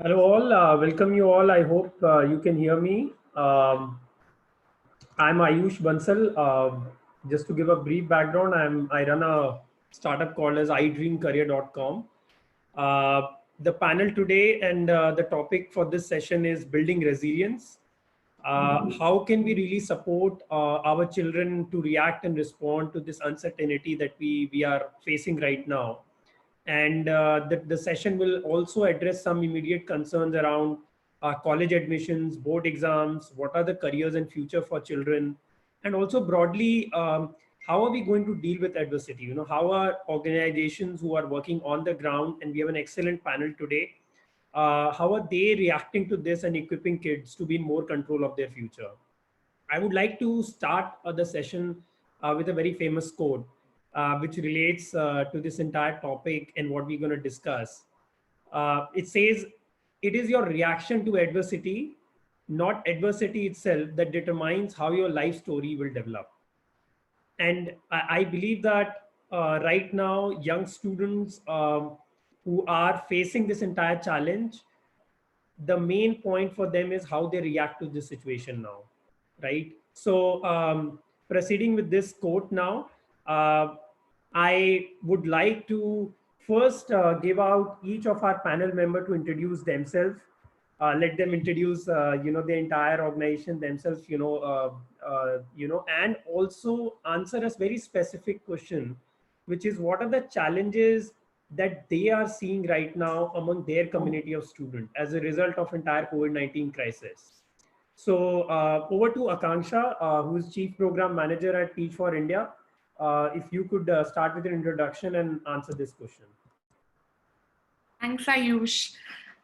Hello all, welcome you all. I hope you can hear me. I'm Ayush Bansal. Just to give a brief background, I run a startup called as idreamcareer.com. Uh, the panel today and the topic for this session is building resilience. How can we really support our children to react and respond to this uncertainty that we are facing right now? And the session will also address some immediate concerns around college admissions, board exams, what are the careers and future for children, and also broadly, how are we going to deal with adversity? How are organizations who are working on the ground, and we have an excellent panel today, how are they reacting to this and equipping kids to be in more control of their future? I would like to start the session with a very famous quote, which relates to this entire topic and what we're going to discuss. It says, "It is your reaction to adversity, not adversity itself, that determines how your life story will develop." And I believe that right now, young students who are facing this entire challenge, the main point for them is how they react to this situation now, right? So proceeding with this quote now, uh, I would like to first give out each of our panel member to introduce themselves. Let them introduce the entire organization themselves, and also answer a very specific question, which is what are the challenges that they are seeing right now among their community of students as a result of entire COVID-19 crisis. So over to Akanksha, who is Chief Program Manager at Teach for India. If you could start with an introduction and answer this question. Thanks, Ayush.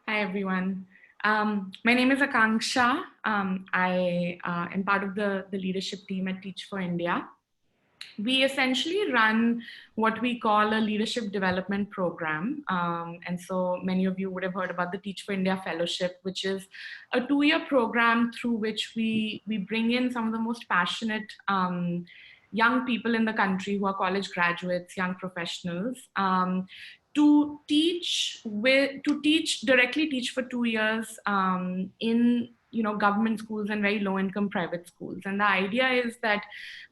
Hi, everyone. My name is Akanksha. I am part of the leadership team at Teach for India. We essentially run what we call a leadership development program. And so many of you would have heard about the Teach for India Fellowship, which is a 2-year program through which we bring in some of the most passionate young people in the country who are college graduates, young professionals, to directly teach for 2 years in government schools and very low income private schools. And the idea is that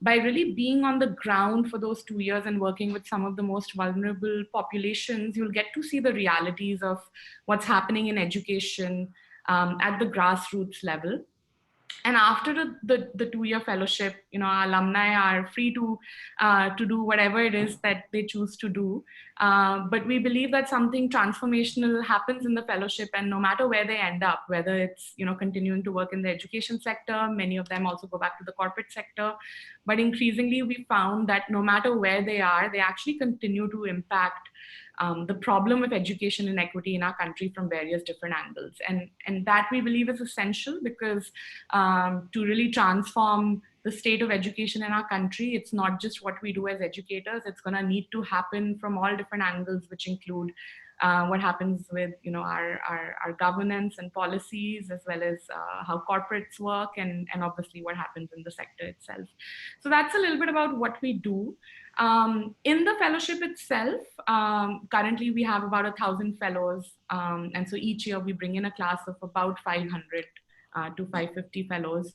by really being on the ground for those 2 years and working with some of the most vulnerable populations, you'll get to see the realities of what's happening in education at the grassroots level. And after the 2-year fellowship, our alumni are free to do whatever it is that they choose to do. But we believe that something transformational happens in the fellowship, and no matter where they end up, whether it's continuing to work in the education sector, many of them also go back to the corporate sector. But increasingly, we found that no matter where they are, they actually continue to impact the problem of education inequity in our country from various different angles. And that we believe is essential because to really transform the state of education in our country, it's not just what we do as educators, it's going to need to happen from all different angles, which include what happens with our governance and policies, as well as how corporates work, and obviously what happens in the sector itself. So that's a little bit about what we do. In the fellowship itself, currently we have about 1,000 fellows, and so each year we bring in a class of about 500 to 550 fellows.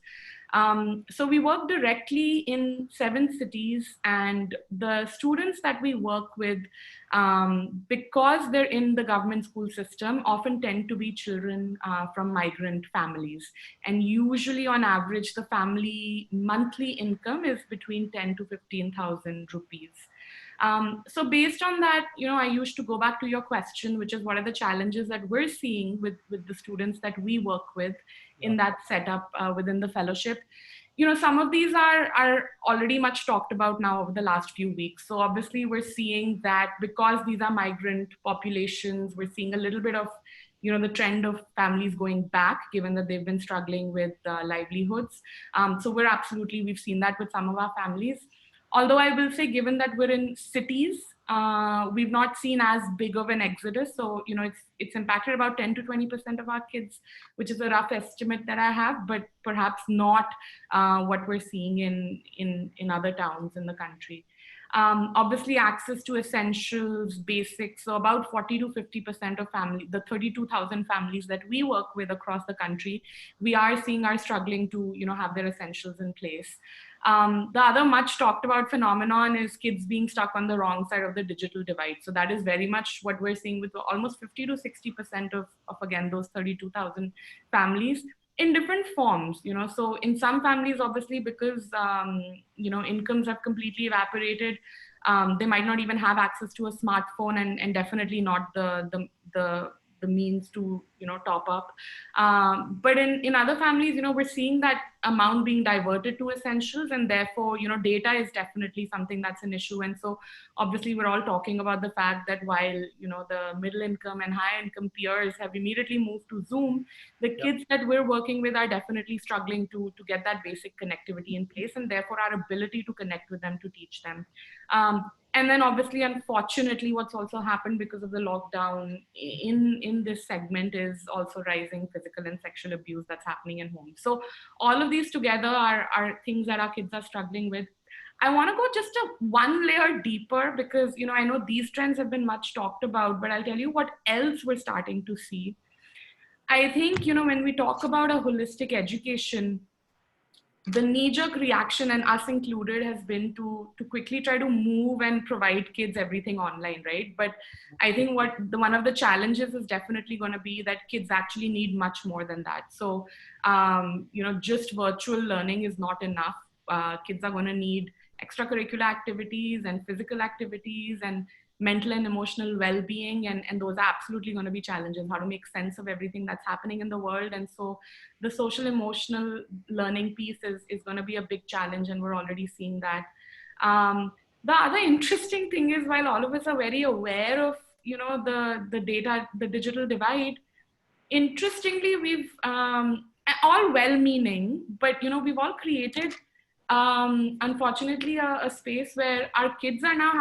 So we work directly in 7 cities, and the students that we work with, because they're in the government school system, often tend to be children from migrant families. And usually on average, the family monthly income is between 10 to 15,000 rupees. So based on that, I used to go back to your question, which is what are the challenges that we're seeing with the students that we work with in that setup within the fellowship. Some of these are already much talked about now over the last few weeks. So obviously we're seeing that because these are migrant populations, we're seeing a little bit of the trend of families going back, given that they've been struggling with livelihoods. So we've seen that with some of our families. Although I will say, given that we're in cities, we've not seen as big of an exodus. So, it's impacted about 10 to 20% of our kids, which is a rough estimate that I have, but perhaps not what we're seeing in other towns in the country. Obviously, access to essentials, basics. So about 40 to 50% of the 32,000 families that we work with across the country, we are seeing are struggling to, have their essentials in place. The other much talked about phenomenon is kids being stuck on the wrong side of the digital divide. So that is very much what we're seeing with almost 50 to 60% of again, those 32,000 families in different forms. So in some families, obviously, because, incomes have completely evaporated, they might not even have access to a smartphone, and definitely not the means to, top up. But in other families, we're seeing that amount being diverted to essentials, and therefore, data is definitely something that's an issue. And so obviously we're all talking about the fact that while, the middle income and high income peers have immediately moved to Zoom, the kids that we're working with are definitely struggling to get that basic connectivity in place, and therefore our ability to connect with them, to teach them. And then obviously, unfortunately, what's also happened because of the lockdown in this segment is also rising physical and sexual abuse that's happening in homes. So all of these together are things that our kids are struggling with. I want to go just one layer deeper because, I know these trends have been much talked about, but I'll tell you what else we're starting to see. I think, when we talk about a holistic education, the knee-jerk reaction, and us included, has been to quickly try to move and provide kids everything online, right? But I think one of the challenges is definitely going to be that kids actually need much more than that. So, just virtual learning is not enough. Kids are going to need extracurricular activities and physical activities and mental and emotional well-being, and those are absolutely going to be challenges, how to make sense of everything that's happening in the world. And so the social emotional learning piece is going to be a big challenge, and we're already seeing that. The other interesting thing is, while all of us are very aware of, the digital divide, interestingly, we've all well-meaning, but we've all created, unfortunately, a space where our kids are now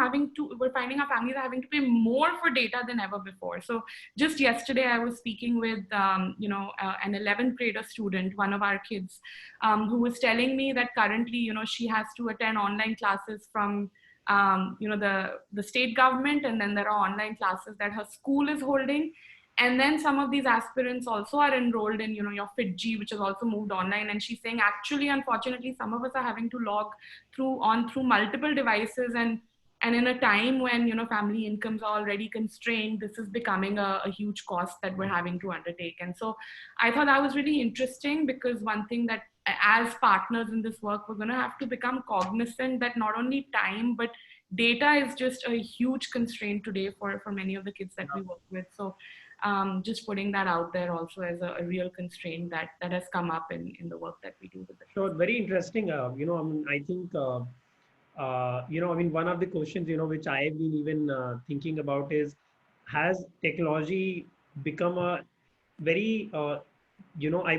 we're finding our families are having to pay more for data than ever before. So just yesterday, I was speaking with, an 11th grader student, one of our kids, who was telling me that currently, she has to attend online classes from, the state government, and then there are online classes that her school is holding. And then some of these aspirants also are enrolled in, your FitG, which has also moved online. And she's saying, actually, unfortunately, some of us are having to log through multiple devices. And in a time when, family incomes are already constrained, this is becoming a huge cost that we're having to undertake. And so I thought that was really interesting, because one thing that, as partners in this work, we're going to have to become cognizant that not only time, but data is just a huge constraint today for many of the kids that we work with. So just putting that out there also as a real constraint that has come up in the work that we do with the kids. So very interesting. I think, one of the questions, which I've been even thinking about is, has technology become a very, I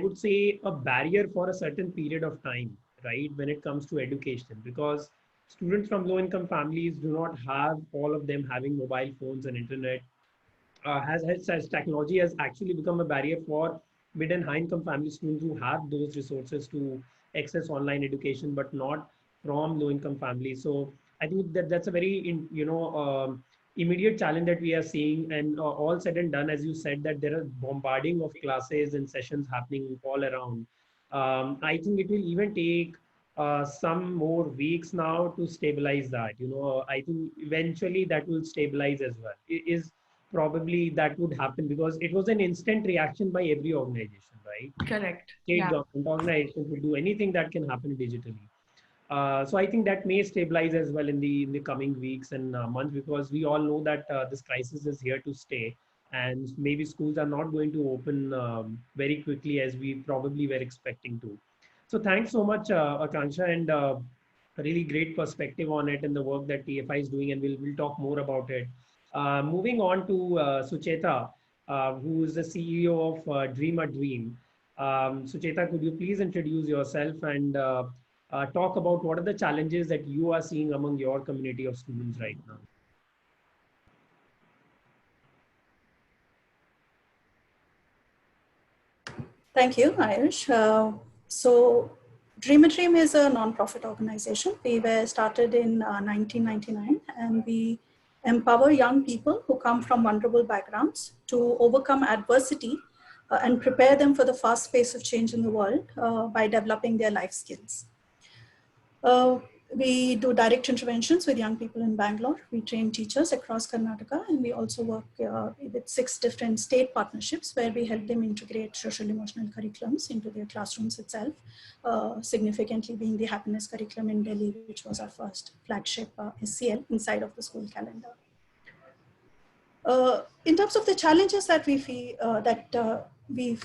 would say, a barrier for a certain period of time, right? When it comes to education, because students from low income families do not have all of them having mobile phones and internet. Has technology has actually become a barrier for mid and high income family students who have those resources to access online education, but not from low income families. So I think that's a very immediate challenge that we are seeing. And all said and done, as you said, that there are bombarding of classes and sessions happening all around. I think it will even take some more weeks now to stabilize that. I think eventually that will stabilize as well. Is probably that would happen because it was an instant reaction by every organization, right? Correct. State Yeah. government organizations will do anything that can happen digitally. So I think that may stabilize as well in the coming weeks and months, because we all know that this crisis is here to stay, and maybe schools are not going to open very quickly as we probably were expecting to. So thanks so much, Akansha, and a really great perspective on it and the work that TFI is doing, and we'll talk more about it. Moving on to Sucheta, who is the CEO of Dream a Dream. Sucheta, could you please introduce yourself and talk about what are the challenges that you are seeing among your community of students right now? Thank you, Ayush. So Dream a Dream is a non-profit organization. We were started in 1999, and we empower young people who come from vulnerable backgrounds to overcome adversity and prepare them for the fast pace of change in the world by developing their life skills. We do direct interventions with young people in Bangalore. We train teachers across Karnataka, and we also work with 6 different state partnerships where we help them integrate social emotional curriculums into their classrooms itself, significantly being the happiness curriculum in Delhi, which was our first flagship SCL inside of the school calendar. In terms of the challenges that we feel we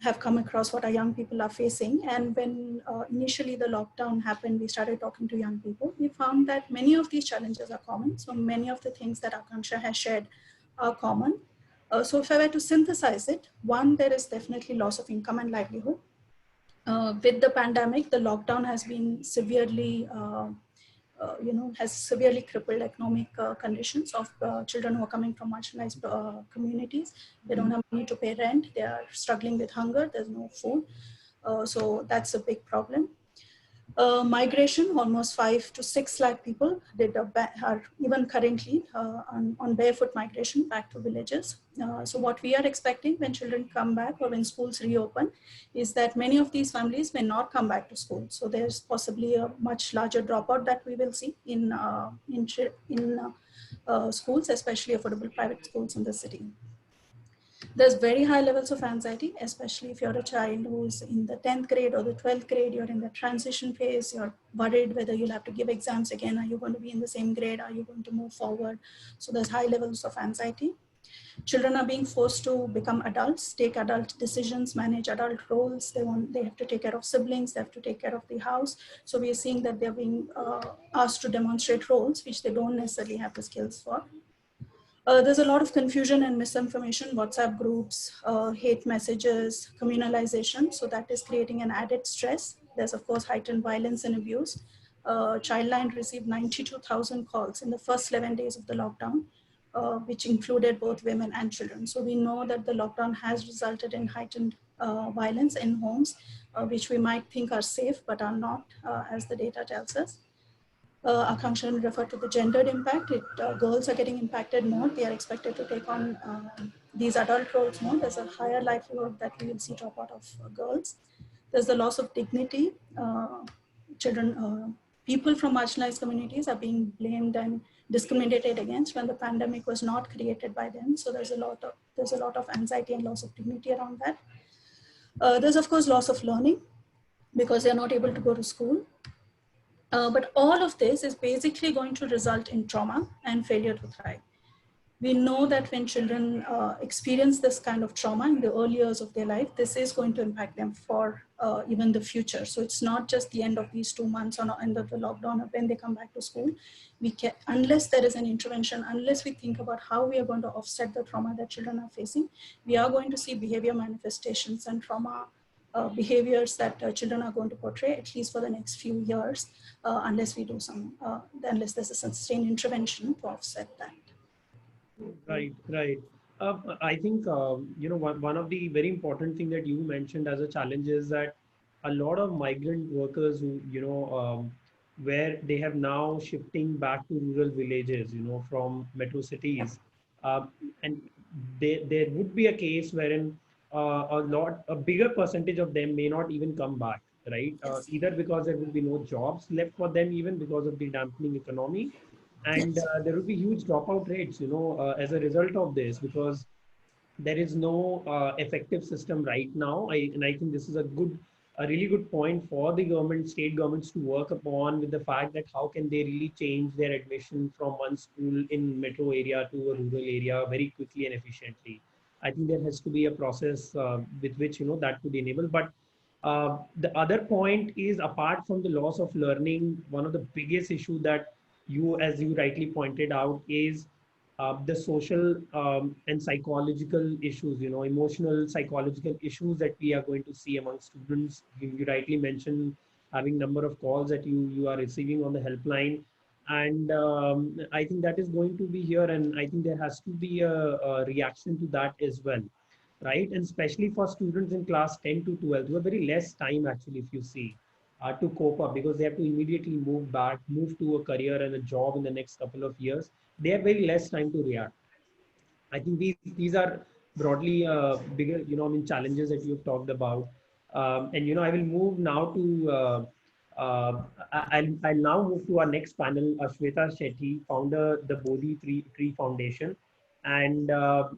have come across, what our young people are facing, and when initially the lockdown happened, we started talking to young people. We found that many of these challenges are common. So many of the things that Akanksha has shared are common. So if I were to synthesize it, one, there is definitely loss of income and livelihood. With the pandemic, the lockdown has been severely has severely crippled economic conditions of children who are coming from marginalized communities. They don't have money to pay rent. They are struggling with hunger. There's no food. So that's a big problem. Migration, almost 5 to 6 lakh people are even currently on barefoot migration back to villages. So what we are expecting when children come back or when schools reopen is that many of these families may not come back to school. So there's possibly a much larger dropout that we will see in schools, especially affordable private schools in the city. There's very high levels of anxiety, especially if you're a child who's in the 10th grade or the 12th grade, you're in the transition phase, you're worried whether you'll have to give exams again, are you going to be in the same grade, are you going to move forward? So there's high levels of anxiety. Children are being forced to become adults, take adult decisions, manage adult roles. They have to take care of siblings, they have to take care of the house. So we are seeing that they're being asked to demonstrate roles which they don't necessarily have the skills for. There's a lot of confusion and misinformation, WhatsApp groups, hate messages, communalization. So that is creating an added stress. There's of course heightened violence and abuse. Childline received 92,000 calls in the first 11 days of the lockdown, which included both women and children. So we know that the lockdown has resulted in heightened violence in homes, which we might think are safe, but are not, as the data tells us. Akanksha referred to the gendered impact. Girls are getting impacted more. They are expected to take on these adult roles more. There's a higher likelihood that we will see dropout of girls. There's the loss of dignity. People from marginalized communities are being blamed and discriminated against when the pandemic was not created by them. So there's a lot of anxiety and loss of dignity around that. There's of course loss of learning because they're not able to go to school. But all of this is basically going to result in trauma and failure to thrive. We know that when children experience this kind of trauma in the early years of their life, this is going to impact them for even the future. So it's not just the end of these 2 months or end of the lockdown or when they come back to school. Unless there is an intervention, unless we think about how we are going to offset the trauma that children are facing, we are going to see behavior manifestations and trauma behaviors that children are going to portray, at least for the next few years, unless unless there's a sustained intervention to offset that. Right, right. I think one of the very important thing that you mentioned as a challenge is that a lot of migrant workers who where they have now shifting back to rural villages, from metro cities, uh, and there would be a case wherein a bigger percentage of them may not even come back, right? Yes. Either because there will be no jobs left for them, even because of the dampening economy, and Yes. there will be huge dropout rates, as a result of this, because there is no effective system right now. And I think this is a really good point for the government, state governments to work upon, with the fact that how can they really change their admission from one school in metro area to a rural area very quickly and efficiently. I think there has to be a process with which that could enable. But the other point is, apart from the loss of learning, one of the biggest issue that as you rightly pointed out, is the social and psychological issues, emotional, psychological issues that we are going to see among students. You rightly mentioned having number of calls that you are receiving on the helpline. And I think that is going to be here. And I think there has to be a reaction to that as well, right? And especially for students in class 10 to 12, who have very less time actually, if you see. to cope up, because they have to immediately move to a career and a job in the next couple of years. They have very less time to react. I think these are broadly bigger, challenges that you've talked about. And I will move now to I'll now move to our next panel, Shweta Shetty, founder the Bodhi Tree Foundation, and over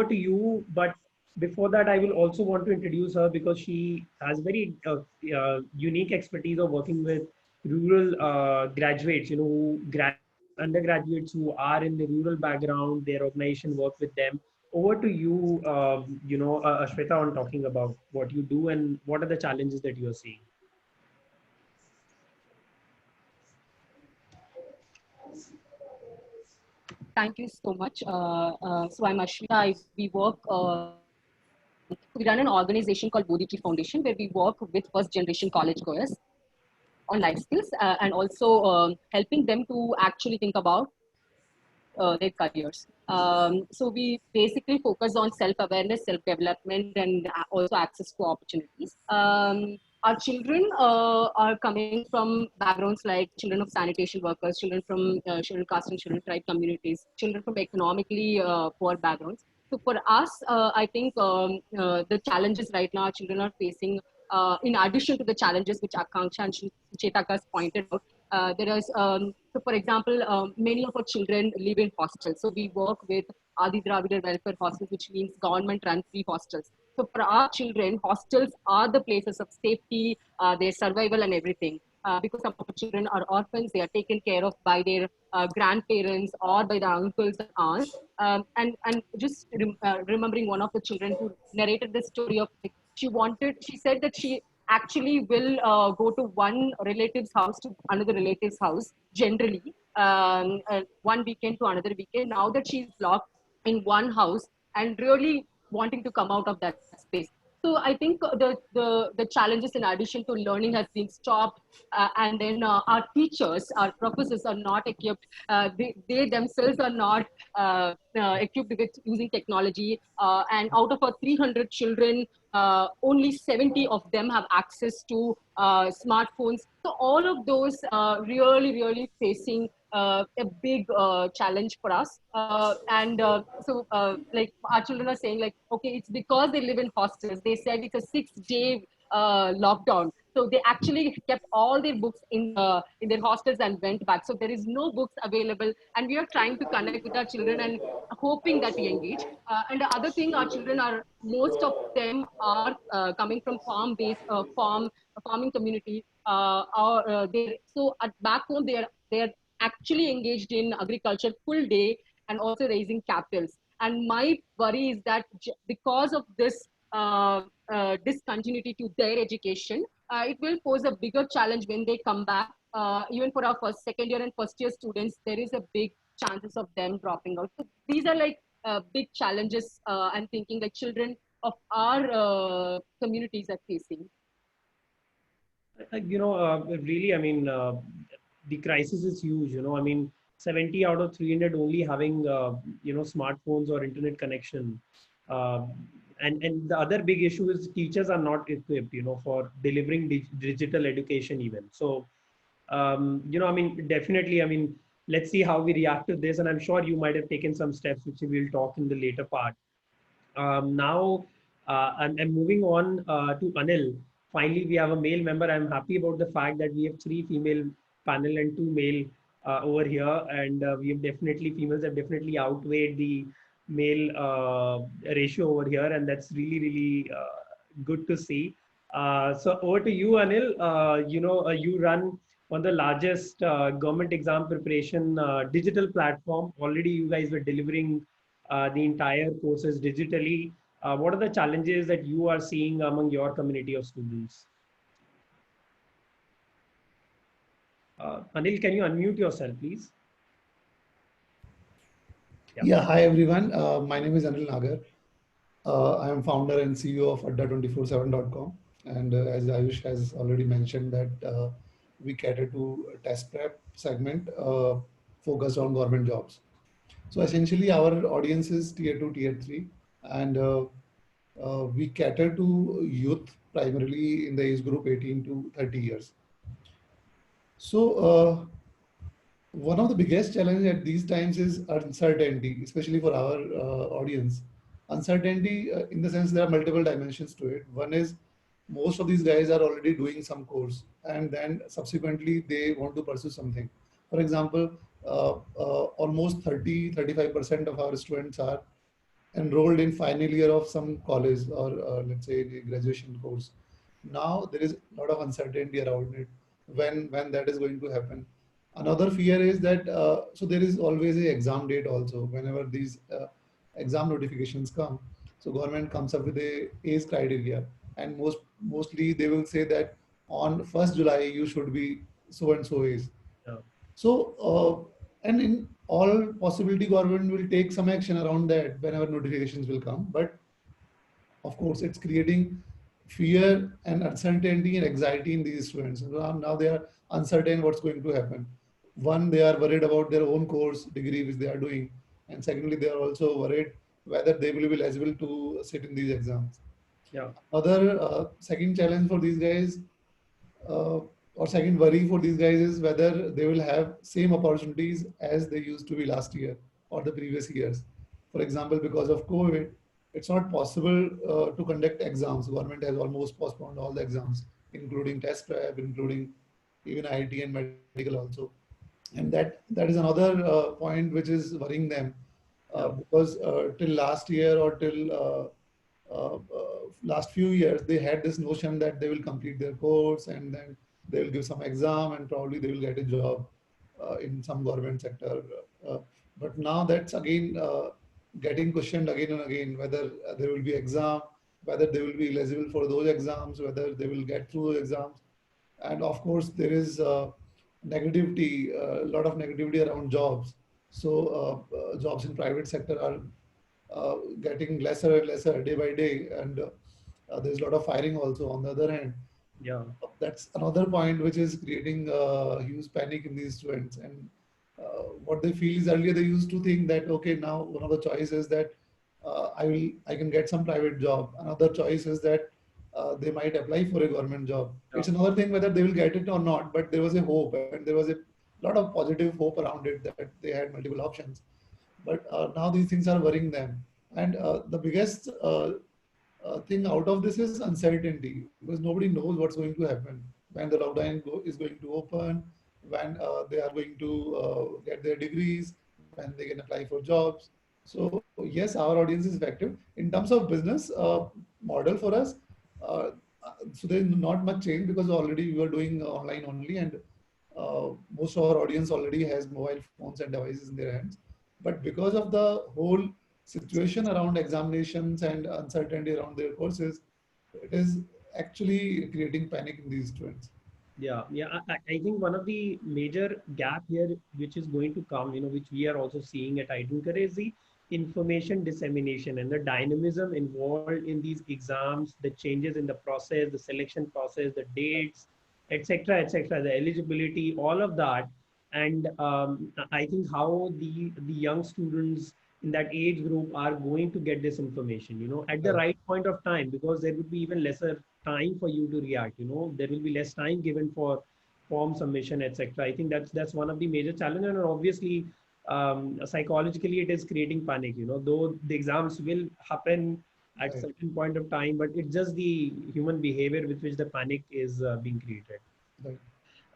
to you. But before that, I will also want to introduce her because she has very unique expertise of working with rural graduates, undergraduates who are in the rural background. Their organization work with them. Over to you, Ashweta, on talking about what you do and what are the challenges that you are seeing. Thank you so much. So I'm Ashwita. We run an organization called Bodhi Tree Foundation, where we work with first generation college goers on life skills and also helping them to actually think about their careers. So we basically focus on self-awareness, self-development, and also access to opportunities. Our children are coming from backgrounds like children of sanitation workers, children from children caste and children tribe communities, children from economically poor backgrounds. So for us, I think the challenges right now children are facing, in addition to the challenges which Akanksha and Chetakas pointed out, there is, so for example, many of our children live in hostels. So we work with Adi Dravidar welfare hostels, which means government run free hostels. So for our children, hostels are the places of safety, their survival and everything. Because some of the children are orphans, they are taken care of by their grandparents or by their uncles and aunts. And just remembering one of the children who narrated the story of, like, she said that she actually will go to one relative's house to another relative's house generally, one weekend to another weekend. Now that she's locked in one house and really wanting to come out of that space. So I think the challenges in addition to learning has been stopped, and then our teachers, our professors are not equipped. They themselves are not equipped with using technology. And out of our 300 children, only 70 of them have access to smartphones. So all of those really facing a big challenge for us. Like our children are saying, like, okay, it's because they live in hostels. They said it's a 6-day lockdown. So they actually kept all their books in their hostels and went back. So there is no books available, and we are trying to connect with our children and hoping that we engage. And the other thing, our children are, most of them are coming from farming community. So at back home they're actually engaged in agriculture full day and also raising cattle. And my worry is that because of this discontinuity to their education, it will pose a bigger challenge when they come back. Even for our second year and first year students, there is a big chances of them dropping out. So these are like big challenges I'm thinking like children of our communities are facing. Really, the crisis is huge. 70 out of 300 only having, smartphones or internet connection. Uh, and the other big issue is teachers are not equipped, for delivering digital education even. So, definitely, let's see how we react to this. And I'm sure you might have taken some steps, which we will talk in the later part. Now, I'm moving on to Anil. Finally, we have a male member. I'm happy about the fact that we have 3 female panel and 2 male over here, and we have definitely, females have definitely outweighed the male ratio over here, and that's really good to see. So over to you, Anil. You run one of the largest government exam preparation digital platform. Already, you guys were delivering the entire courses digitally. What are the challenges that you are seeing among your community of students? Anil, can you unmute yourself, please? Yeah, hi everyone. My name is Anil Nagar. I am founder and CEO of Adda247.com. And as Ayush has already mentioned that we cater to a test prep segment focused on government jobs. So essentially our audience is tier 2, tier 3. And we cater to youth primarily in the age group 18 to 30 years. So one of the biggest challenges at these times is uncertainty, especially for our audience. Uncertainty, in the sense there are multiple dimensions to it. One is most of these guys are already doing some course, and then subsequently they want to pursue something. For example, almost 30-35% of our students are enrolled in final year of some college or let's say the graduation course. Now there is a lot of uncertainty around it when that is going to happen. Another fear is that so there is always a exam date also whenever these exam notifications come. So government comes up with a age criteria, and mostly they will say that on 1st July you should be so and so age. Yeah. So, and in all possibility, government will take some action around that whenever notifications will come. But of course, it's creating fear and uncertainty and anxiety in these students. Now they are uncertain what's going to happen. One, they are worried about their own course degree which they are doing, and secondly, they are also worried whether they will be eligible to sit in these exams. Yeah. Other second challenge for these guys uh, or second worry for these guys is whether they will have same opportunities as they used to be last year or the previous years. For example, because of COVID, it's not possible to conduct exams. Government has almost postponed all the exams, including test prep, including even IT and medical also. And that is another point which is worrying them Yeah. because till last year or till last few years, they had this notion that they will complete their course and then they will give some exam and probably they will get a job in some government sector. Uh, but now that's again getting questioned again and again whether there will be exam, whether they will be eligible for those exams, whether they will get through those exams. And of course, there is negativity, a lot of negativity around jobs. So jobs in private sector are getting lesser and lesser day by day, and there's a lot of firing also on the other hand. Yeah. That's another point which is creating huge panic in these students. And what they feel is earlier they used to think that okay, now one of the choices that I can get some private job. Another choice is that they might apply for a government job. Yeah. It's another thing whether they will get it or not, but there was a hope and there was a lot of positive hope around it that they had multiple options. But now these things are worrying them. And the biggest thing out of this is uncertainty because nobody knows what's going to happen when the is going to open, when they are going to get their degrees, when they can apply for jobs. So yes, our audience is effective in terms of business model for us. Uh, so there's not much change because already we were doing online only, and most of our audience already has mobile phones and devices in their hands. But because of the whole situation around examinations and uncertainty around their courses, it is actually creating panic in these students. Yeah, yeah. I think one of the major gap here, which is going to come, which we are also seeing at iDrinker, is the information dissemination and the dynamism involved in these exams, the changes in the process, the selection process, the dates, etc., the eligibility, all of that. And I think how the young students in that age group are going to get this information, at the Right, right point of time, because there would be even lesser time for you to react. There will be less time given for form submission, etc. I think that's one of the major challenges, and obviously psychologically it is creating panic, though the exams will happen at right, certain point of time, but it's just the human behavior with which the panic is being created. right.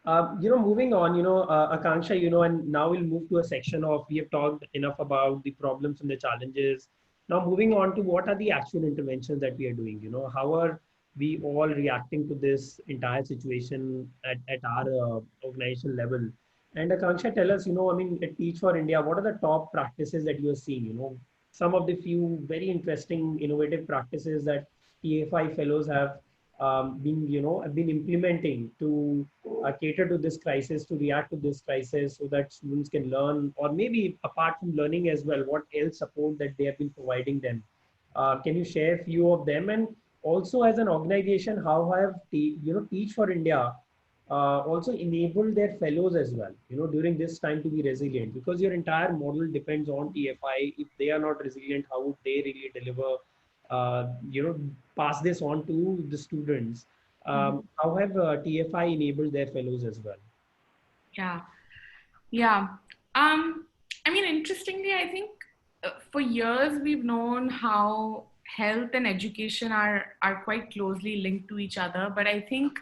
Moving on, Akanksha, and now we'll move to a section of, we have talked enough about the problems and the challenges. Now moving on to what are the actual interventions that we are doing, how are we all reacting to this entire situation at our organization level? And Akanksha, tell us, I mean, at Teach for India, what are the top practices that you're seeing, some of the few very interesting, innovative practices that TFI fellows have been implementing to cater to this crisis, to react to this crisis, so that students can learn, or maybe apart from learning as well, what else support that they have been providing them. Can you share a few of them? And also, as an organization, how have Teach for India also enabled their fellows as well, during this time to be resilient? Because your entire model depends on TFI. If they are not resilient, how would they really deliver pass this on to the students. How have TFI enabled their fellows as well? Yeah. Yeah. I mean, interestingly, I think for years we've known how health and education are quite closely linked to each other. But I think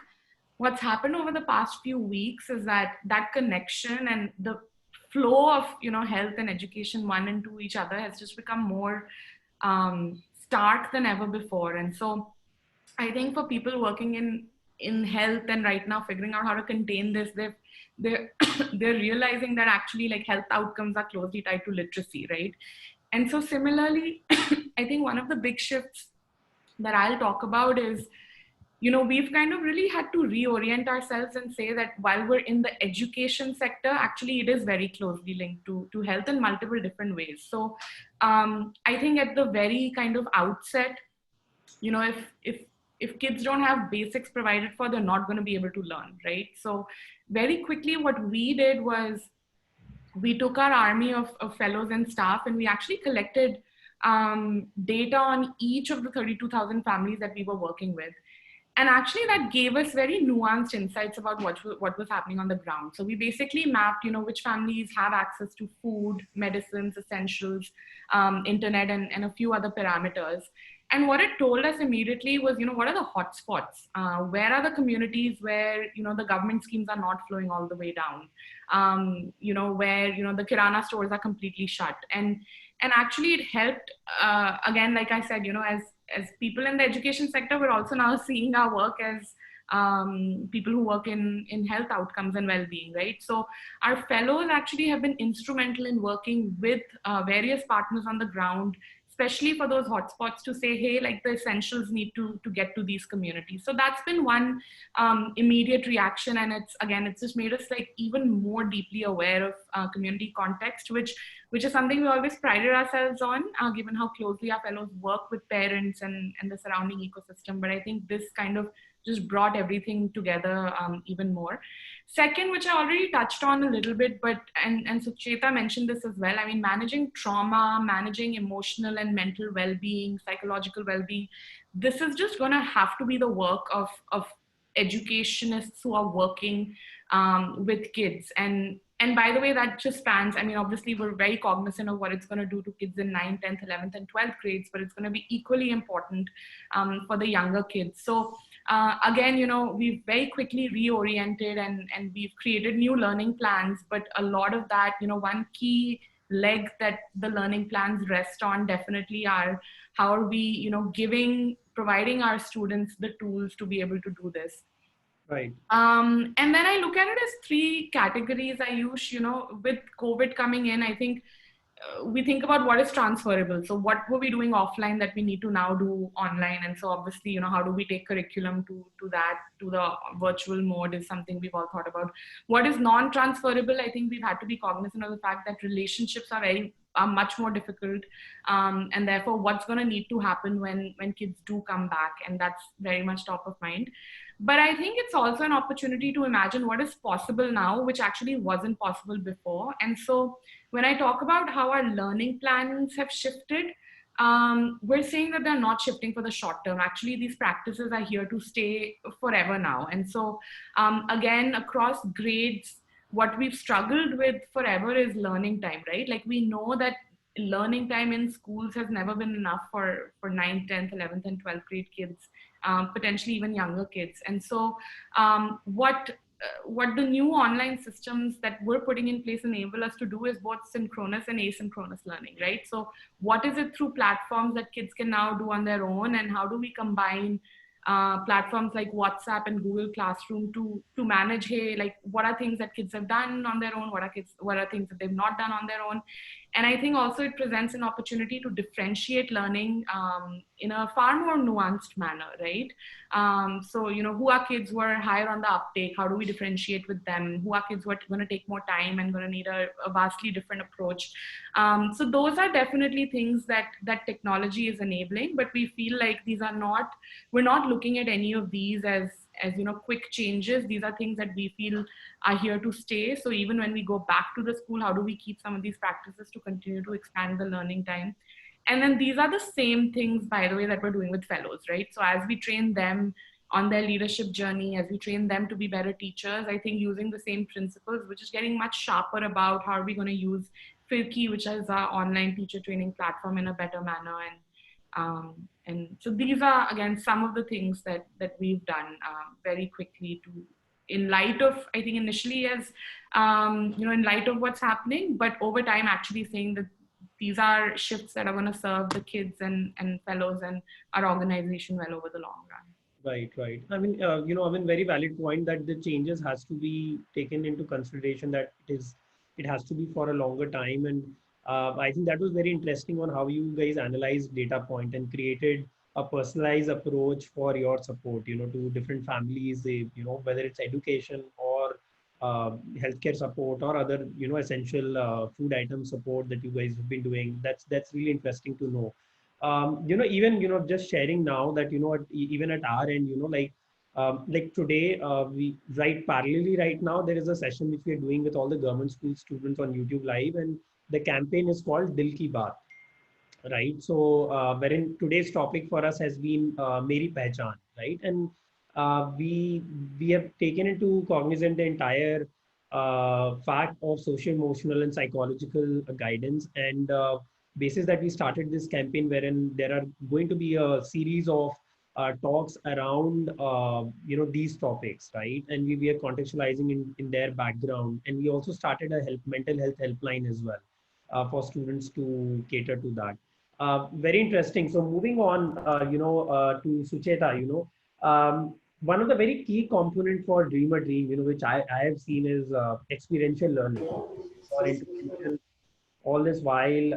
what's happened over the past few weeks is that that connection and the flow of health and education one into each other has just become more stark than ever before. And so I think for people working in health and right now figuring out how to contain this, they're they're realizing that actually like health outcomes are closely tied to literacy, right? And so similarly, I think one of the big shifts that I'll talk about is, we've kind of really had to reorient ourselves and say that while we're in the education sector, actually it is very closely linked to health in multiple different ways. So I think at the very kind of outset, if kids don't have basics provided for, they're not going to be able to learn, right? So very quickly what we did was we took our army of fellows and staff, and we actually collected data on each of the 32,000 families that we were working with. And actually that gave us very nuanced insights about what was happening on the ground. So we basically mapped, which families have access to food, medicines, essentials, internet, and a few other parameters. And what it told us immediately was, what are the hotspots? Where are the communities where, the government schemes are not flowing all the way down? Where, the Kirana stores are completely shut. And actually it helped, again, like I said, as people in the education sector, we're also now seeing our work as people who work in health outcomes and well-being, right? So our fellows actually have been instrumental in working with various partners on the ground, especially for those hotspots, to say, hey, like the essentials need to get to these communities. So that's been one immediate reaction. And it's just made us like even more deeply aware of community context, which is something we always prided ourselves on, given how closely our fellows work with parents and the surrounding ecosystem. But I think this kind of just brought everything together even more. Second, which I already touched on a little bit, but and Sucheta mentioned this as well. I mean, managing trauma, managing emotional and mental well-being, psychological well-being, this is just going to have to be the work of educationists who are working with kids. And by the way, that just spans, I mean, obviously we're very cognizant of what it's going to do to kids in 9th, 10th, 11th, and 12th grades, but it's going to be equally important for the younger kids. So again, we've very quickly reoriented and we've created new learning plans, but a lot of that, one key leg that the learning plans rest on definitely are how are we, providing our students the tools to be able to do this. Right. And then I look at it as three categories. Ayush, with COVID coming in, I think we think about what is transferable. So what were we doing offline that we need to now do online? And so obviously, how do we take curriculum to the virtual mode is something we've all thought about. What is non-transferable? I think we've had to be cognizant of the fact that relationships are much more difficult. And therefore what's going to need to happen when kids do come back. And that's very much top of mind. But I think it's also an opportunity to imagine what is possible now, which actually wasn't possible before. And so when I talk about how our learning plans have shifted, we're saying that they're not shifting for the short term. Actually, these practices are here to stay forever now. And so again, across grades, what we've struggled with forever is learning time, right? Like we know that learning time in schools has never been enough for 9th, 10th, 11th, and 12th grade kids, potentially even younger kids. And so what the new online systems that we're putting in place enable us to do is both synchronous and asynchronous learning, right? So what is it through platforms that kids can now do on their own, and how do we combine platforms like WhatsApp and Google Classroom to manage, hey, like what are things that kids have done on their own, what are things that they've not done on their own. And I think also it presents an opportunity to differentiate learning in a far more nuanced manner, right? So, who are kids who are higher on the uptake? How do we differentiate with them? Who are kids who are going to take more time and going to need a vastly different approach? So those are definitely things that technology is enabling, but we feel like we're not looking at any of these as quick changes. These are things that we feel are here to stay. So even when we go back to the school, how do we keep some of these practices to continue to expand the learning time? And then these are the same things, by the way, that we're doing with fellows, right? So as we train them on their leadership journey, as we train them to be better teachers, I think using the same principles, we're just getting much sharper about how are we going to use Firki, which is our online teacher training platform, in a better manner. And so these are, again, some of the things that we've done very quickly to, in light of, I think initially as, in light of what's happening, but over time actually saying that these are shifts that are going to serve the kids and fellows and our organization well over the long run. Right, right. I mean, very valid point that the changes has to be taken into consideration, that it has to be for a longer time. And I think that was very interesting on how you guys analyzed data point and created a personalized approach for your support, to different families, whether it's education or healthcare support or other, essential food item support that you guys have been doing. That's really interesting to know. Even just sharing now that even at our end, like today, we right parallelly right now there is a session which we are doing with all the government school students on YouTube Live, and the campaign is called Dil Ki Baat, right? So, wherein today's topic for us has been Meri Pehchan, right? And we have taken into cognizant the entire fact of social, emotional, and psychological guidance, and basis that we started this campaign, wherein there are going to be a series of talks around these topics, right? And we are contextualizing in their background, and we also started a mental health helpline as well for students to cater to that. Very interesting. So moving on, to Sucheta, one of the very key component for Dream a Dream, which I have seen is experiential learning or intervention. All this while,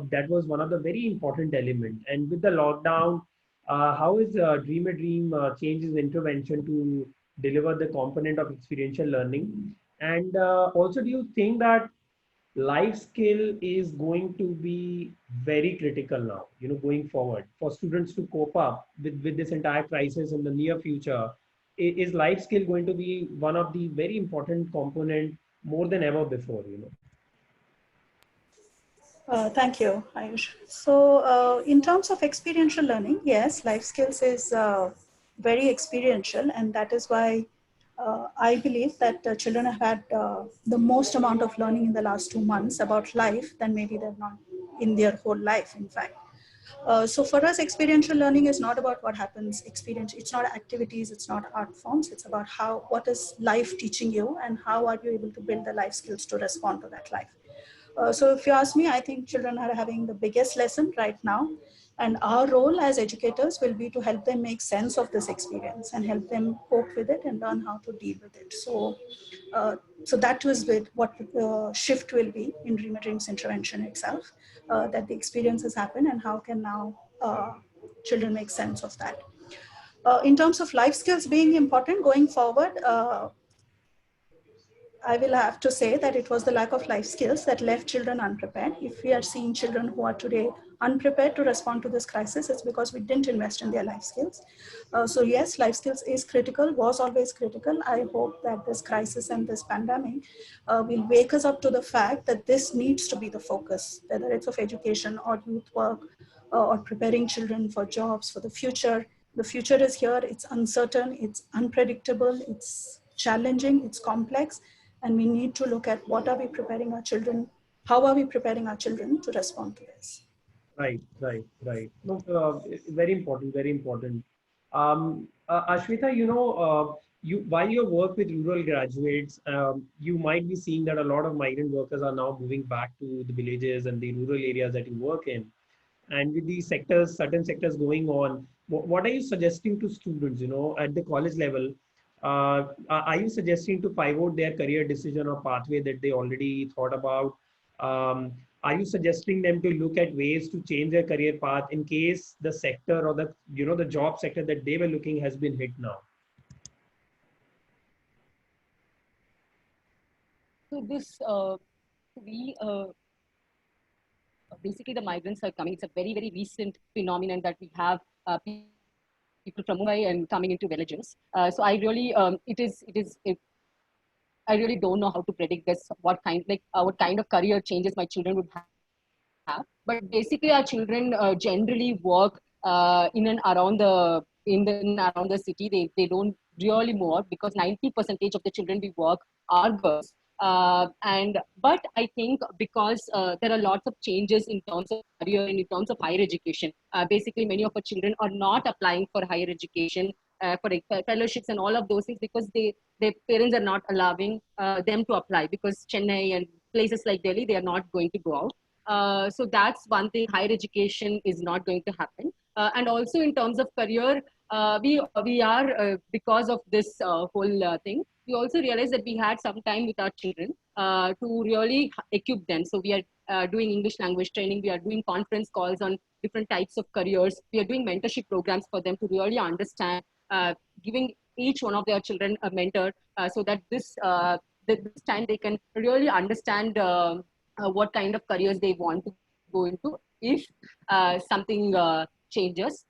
that was one of the very important element. And with the lockdown, how is Dream a Dream changes intervention to deliver the component of experiential learning? And also, do you think that life skill is going to be very critical now, going forward for students to cope up with this entire crisis in the near future? Is life skill going to be one of the very important component more than ever before? Thank you, Ayush. So, in terms of experiential learning, yes, life skills is very experiential, and that is why I believe that children have had the most amount of learning in the last 2 months about life than maybe they've not in their whole life, in fact. So for us, experiential learning is not about what happens experience. It's not activities, it's not art forms. It's about what is life teaching you, and how are you able to build the life skills to respond to that life. So if you ask me, I think children are having the biggest lesson right now. And our role as educators will be to help them make sense of this experience and help them cope with it and learn how to deal with it. So that was with what the shift will be in Dream a Dream's intervention itself, that the experiences happen and how can now children make sense of that. In terms of life skills being important going forward, I will have to say that it was the lack of life skills that left children unprepared. If we are seeing children who are today unprepared to respond to this crisis, it's because we didn't invest in their life skills. So yes, life skills is critical, was always critical. I hope that this crisis and this pandemic will wake us up to the fact that this needs to be the focus, whether it's of education or youth work or preparing children for jobs for the future. The future is here, it's uncertain, it's unpredictable, it's challenging, it's complex. And we need to look at what are we preparing our children, how are we preparing our children to respond to this? Right, right, right. No, very important, very important. Ashwita, while you work with rural graduates, you might be seeing that a lot of migrant workers are now moving back to the villages and the rural areas that you work in. And with these sectors, certain sectors going on, what are you suggesting to students, at the college level? Are you suggesting to pivot their career decision or pathway that they already thought about? Um, are you suggesting them to look at ways to change their career path in case the sector or the job sector that they were looking has been hit now? So this, we basically the migrants are coming. It's a very, very recent phenomenon that we have people from Mumbai and coming into villages. So I really, I really don't know how to predict this. What kind of career changes my children would have have. But basically, our children generally work in and around the city. They don't really move out because 90% of the children we work are girls. And but I think because there are lots of changes in terms of career and in terms of higher education. Basically, many of our children are not applying for higher education, for fellowships and all of those things because their parents are not allowing them to apply because Chennai and places like Delhi, they are not going to go out. So that's one thing. Higher education is not going to happen. And also in terms of career, we are because of this whole thing. We also realized that we had some time with our children to really equip them. So we are doing English language training. We are doing conference calls on different types of careers. We are doing mentorship programs for them to really understand, giving each one of their children a mentor so that this time they can really understand what kind of careers they want to go into if something changes.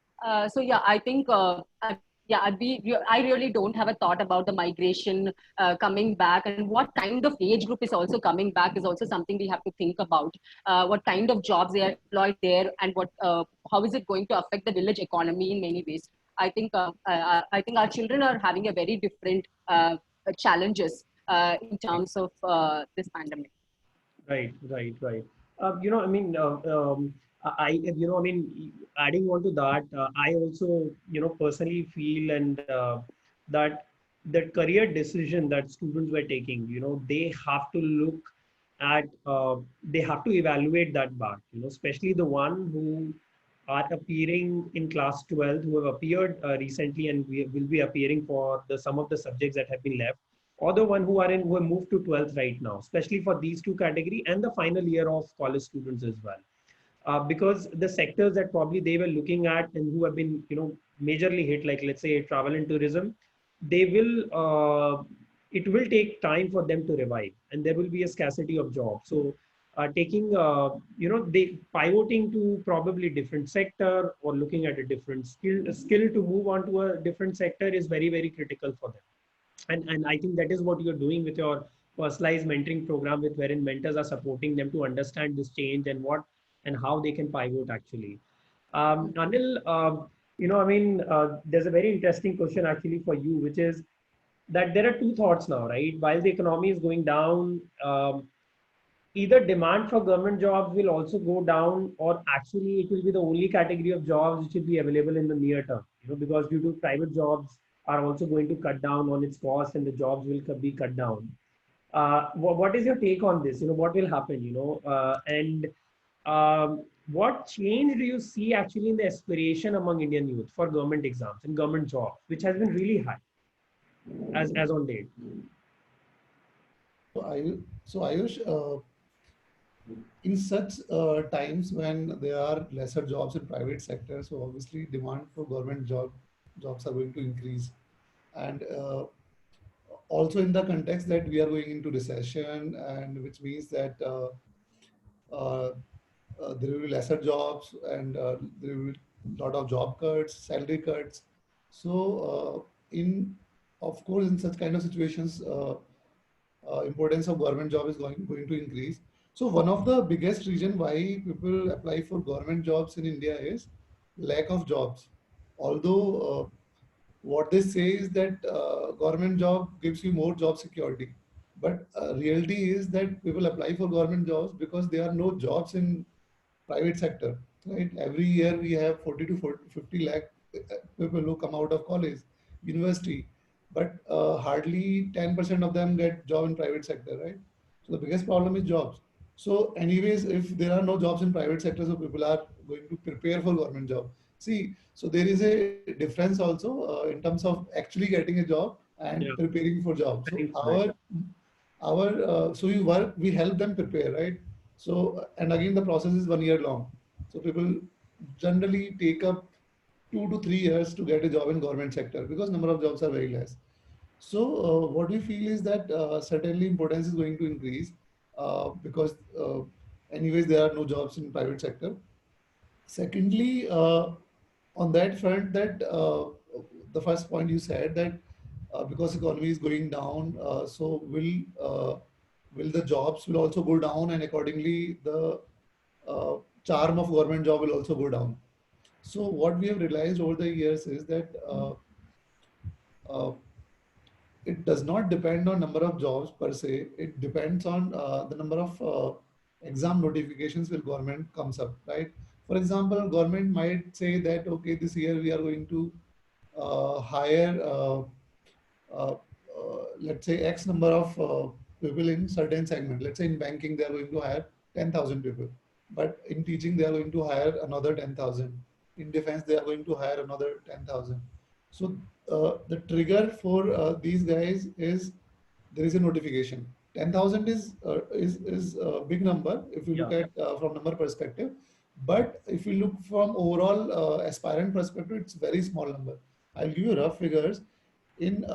So yeah, I think I really don't have a thought about the migration coming back, and what kind of age group is also coming back is also something we have to think about. What kind of jobs they are employed there, and how is it going to affect the village economy in many ways. I think our children are having a very different challenges in terms of this pandemic. Right. You know, I mean, you know, I mean, adding on to that, I also, you know, personally feel and that that career decision that students were taking, you know, they have to look at, they have to evaluate that back, you know, especially the one who are appearing in class 12, who have appeared recently and we will be appearing for some of the subjects that have been left, or the one who have moved to 12th right now, especially for these two category and the final year of college students as well. Because the sectors that probably they were looking at and who have been, you know, majorly hit, like let's say travel and tourism, they will it will take time for them to revive and there will be a scarcity of jobs. So taking you know, they pivoting to probably different sector or looking at a different skill to move on to a different sector is very critical for them. And I think that is what you're doing with your personalized mentoring program, with wherein mentors are supporting them to understand this change and what and how they can pivot actually. Anil, you know, I mean, there's a very interesting question actually for you, which is that there are two thoughts now, right? While the economy is going down, either demand for government jobs will also go down, or actually it will be the only category of jobs which will be available in the near term, you know, because due to private jobs are also going to cut down on its cost and the jobs will be cut down. What is your take on this? You know, what will happen, you know, and what change do you see actually in the aspiration among Indian youth for government exams and government jobs, which has been really high as on date? So Ayush, in such times when there are lesser jobs in private sector, so obviously demand for government jobs are going to increase, and also in the context that we are going into recession, and which means that uh, there will be lesser jobs and there will be a lot of job cuts, salary cuts. So in of course in such kind of situations, importance of government job is going to increase. So one of the biggest reason why people apply for government jobs in India is lack of jobs. Although what they say is that government job gives you more job security, but reality is that people apply for government jobs because there are no jobs in private sector, right? Every year we have 40 to 40, 50 lakh people who come out of college, university, but hardly 10% of them get job in private sector, right? So the biggest problem is jobs. So anyways, if there are no jobs in private sector, so people are going to prepare for government job. See, so there is a difference also in terms of actually getting a job and Yeah, preparing for job. So right. we help them prepare, right? So and again the process is 1 year long. So people generally take up 2 to 3 years to get a job in government sector because number of jobs are very less. So what we feel is that certainly importance is going to increase because anyways there are no jobs in private sector. Secondly, on that front, that the first point you said that because economy is going down, so will the jobs will also go down, and accordingly the charm of government job will also go down. So what we have realized over the years is that uh, it does not depend on number of jobs per se. It depends on the number of exam notifications will government comes up, right? For example, government might say that, okay, this year we are going to hire, let's say, X number of people in certain segment. Let's say in banking, they are going to hire 10,000 people. But in teaching, they are going to hire another 10,000. In defense, they are going to hire another 10,000. So the trigger for these guys is there is a notification. 10,000 is a big number if you look Yeah. at from number perspective. But if you look from overall aspirant perspective, it's very small number. I'll give you rough figures. In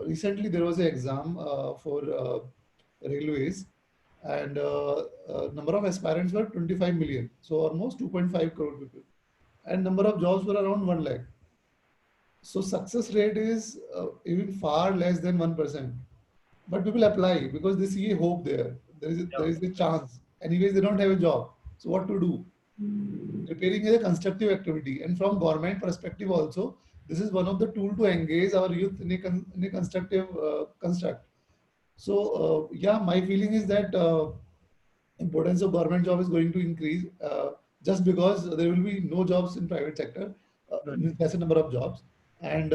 recently there was an exam for railways, and number of aspirants were 25 million, so almost 2.5 crore people, and number of jobs were around 1 lakh. So success rate is even far less than 1%. But people apply because they see a hope there. There is a chance. Anyways, they don't have a job. So what to do? Preparing is a constructive activity, and from government perspective also, this is one of the tool to engage our youth in a constructive construct. So yeah, my feeling is that importance of government job is going to increase just because there will be no jobs in private sector, Right. means lesser number of jobs, and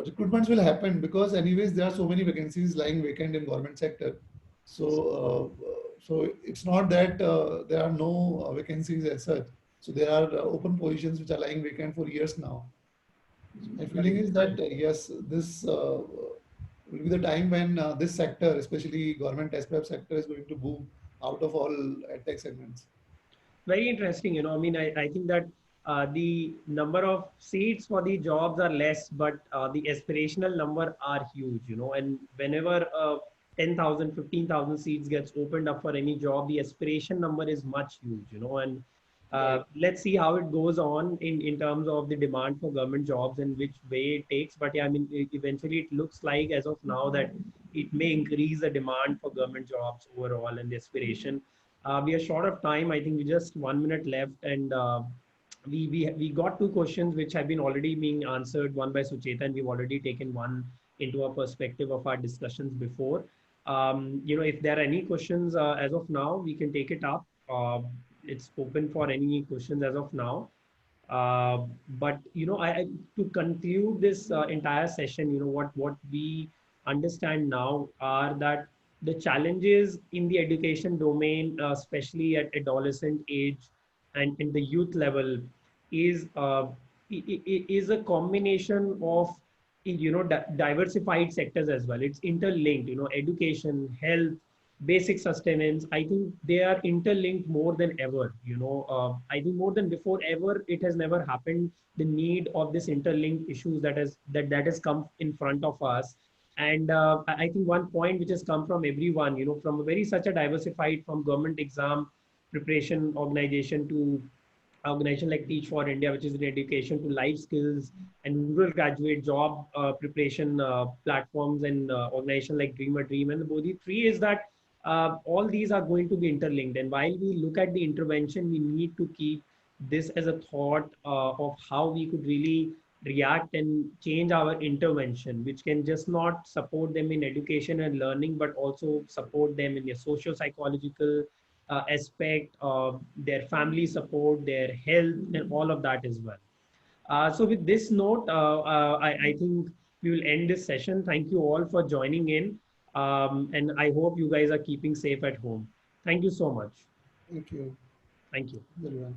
recruitments will happen because anyways there are so many vacancies lying vacant in government sector. So so it's not that there are no vacancies as such. So there are open positions which are lying vacant for years now. So my feeling is that yes, this will be the time when this sector, especially government test prep sector, is going to boom out of all tech segments. Very interesting. I mean, I think that the number of seats for the jobs are less, but the aspirational number are huge, and whenever 10,000, 15,000 seats gets opened up for any job, the aspiration number is much huge, and Right. let's see how it goes on in terms of the demand for government jobs and which way it takes. But yeah, I mean, eventually it looks like as of now that it may increase the demand for government jobs overall and the aspiration. We are short of time. I think we just 1 minute left, and we got two questions which have been already being answered. One by Sucheta, and we've already taken one into our perspective of our discussions before. If there are any questions as of now, we can take it up. It's open for any questions as of now. But to conclude this entire session, what we understand now are that the challenges in the education domain, especially at adolescent age and in the youth level, is is a combination of diversified sectors as well. It's interlinked. Education, health, basic sustenance. I think they are interlinked more than ever. I think more than before ever, it has never happened. The need of this interlinked issues that has come in front of us. And I think one point which has come from everyone, from a very such a diversified, from government exam preparation organization to organization like Teach for India, which is in education, to life skills and rural graduate job preparation platforms, and organization like Dream a Dream and the Bodhi Tree, is that all these are going to be interlinked. And while we look at the intervention, we need to keep this as a thought of how we could really react and change our intervention, which can just not support them in education and learning, but also support them in their socio-psychological aspect of their family support, their health, and all of that as well. So with this note, I think we will end this session. Thank you all for joining in. And I hope you guys are keeping safe at home. Thank you so much. Thank you, Thank you. everyone.